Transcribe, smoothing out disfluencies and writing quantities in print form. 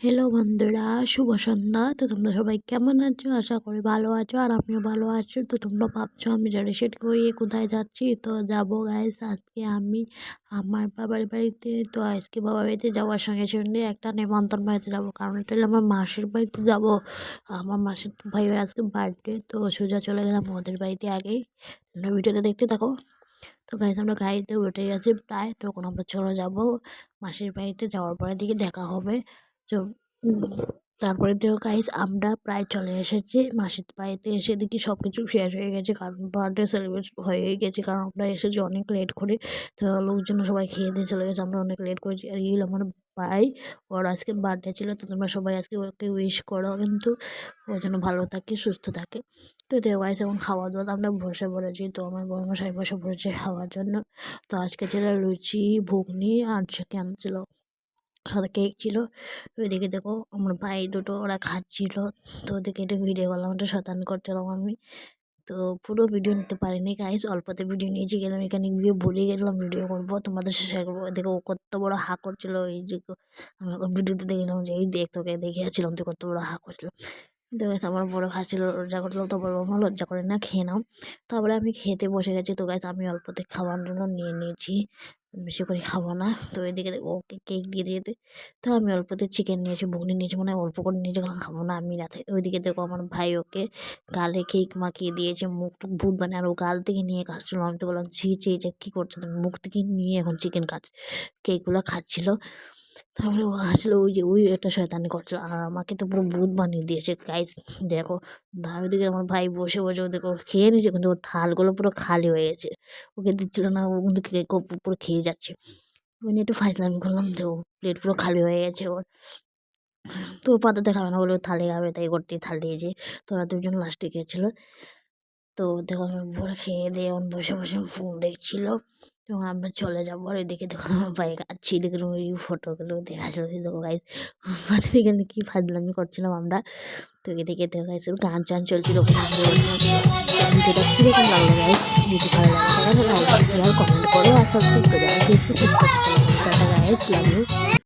Hello বন্ধুরা, শুভ সন্ধ্যা। তো তোমরা সবাই কেমন আছো? আশা করি ভালো আছো, আর আমিও ভালো আছি। তো তোমরা ভাবছো আমি রেডি সেট হয়ে কোথায় যাচ্ছি। তো যাবো গাইস, আজকে আমি আমার বাবার বাড়িতে। তো আজকে বাবার বাড়িতে যাওয়ার সঙ্গে সঙ্গে একটা নেমন্তন্ন বাড়িতে যাবো, কারণ এটা হলো আমার মাসির বাড়িতে যাব। আমার মাসির ভাইয়ের আজকে বার্থডে। তো সোজা চলে গেলাম ওদের বাড়িতে আগেই। তোমরা ভিডিওটা দেখতে থাকো। তো গাইস, আমরা গাড়িতে উঠে গেছি প্রায়, তখন আমরা চলে যাব মাসির বাড়িতে। যাওয়ার পরে দিকে দেখা হবে। তো উম, তারপরে তো গাইস আমরা প্রায় চলে এসেছি মাসির বাড়িতে। এসে দেখি সব কিছু শেষ হয়ে গেছে, কারণ বার্থডে সেলিব্রেট হয়ে গেছে, কারণ আমরা এসেছি অনেক লেট করে। তো লোকজন সবাই খেয়ে দিয়ে চলে গেছে, আমরা অনেক লেট করেছি। আর এই হলো আমার ভাই, ওর আজকে বার্থডে ছিল। তো তোমরা সবাই আজকে ওকে উইশ করো, কিন্তু ও যেন ভালো থাকে, সুস্থ থাকে। তো গাইস এখন খাওয়া দাওয়া আমরা বসে পড়েছি। তো আমার বড় মশাই বসে পড়েছে খাওয়ার জন্য। তো আজকে ছিল লুচি, ঘুগনি আর চিকেন ছিল, সাথে কেক ছিল। তো ওইদিকে দেখো আমার ভাই দুটো ওরা খাচ্ছিল। তো ওদিকে একটু ভিডিও করলাম, একটু শয়তানি করছিলাম আমি। তো পুরো ভিডিও নিতে পারিনি গাইস, অল্পতে ভিডিও নিয়েছি, গেলাম এখানে গিয়ে ভুলে গেছিলাম ভিডিও করবো, তোমাদের সাথে শেয়ার করবো। দেখো ও কত বড় হা করছিল, এই যে আমি ওকে ভিডিওতে দেখলাম যে এই দেখ তোকে দেখিয়েছিলাম তুই কত বড় হা করছিল। তো গাইস আমার বড় খাচ্ছিল, লজ্জা করছিল, তো বড় আমার লজ্জা করে না, খেয়ে নাও। তারপরে আমি খেতে বসে গেছি। তো গাইস আমি অল্পতে খাওয়ার জন্য নিয়ে নিয়েছি, বেশি করে খাবো না। তো এদিকে ওকে কেক দিয়ে দিয়েতে, তো আমি অল্পতে চিকেন নিয়েছি, ঘুগনি নিয়েছি, মানে অল্প করে নিয়েছি, কারণ খাবো না আমি রাতে। ওইদিকে দেখো আমার ভাই ওকে গালে কেক মাখিয়ে দিয়েছে, মুখ টুক ভূত বানিয়ে, আর ও গাল থেকে নিয়ে খাচ্ছিল। আমি তো বললাম ছি ছি, যে কী করছো তুমি, মুখ থেকে নিয়ে এখন চিকেন খাচ্ছ, কেকগুলো খাচ্ছিল। তাহলে ও আসলে ওই একটা শয়তানি করছিল, আর আমাকে তো পুরো ভূত বানিয়ে দিয়েছে গাইস। দেখো ওইদিকে আমার ভাই বসে বসে দেখো খেয়ে নিয়েছে, কিন্তু ওর থালগুলো পুরো খালি হয়ে গেছে, ওকে দিচ্ছিল না, ও কিন্তু কেক পুরো খেয়ে যাচ্ছে। ওই নিয়ে একটু ফাইজলামি করলাম, তো প্লেট পুরো খালি হয়ে গেছে ওর। তো পাতাতে খাবে না বলে থালে খাবে, তাই করতে থাল দিয়েছে। তো ওরা দুজন লাস্টে খেয়েছিল। তো দেখো আমার বড় খেয়ে দিয়ে এখন বসে বসে ফোন দেখছিল। তখন আমরা চলে যাবো, আর এদিকে দেখো আমার ভাই কাচ্ছি, দেখে ওই ফটোগুলো দেখা যাচ্ছে। দেখো গাইস মানে এখানে কি ফাজলামি করছিলাম আমরা। তো এদিকে দেখো গাইস গান টান চলছিল। ভিডিওটা কীরকম লাগলো গাইস, যদি ভালো লাগে তাহলে লাইক শেয়ার কমেন্ট করো, আর সাবস্ক্রাইব করে দাও, Facebook Instagram. Tata guys, love you.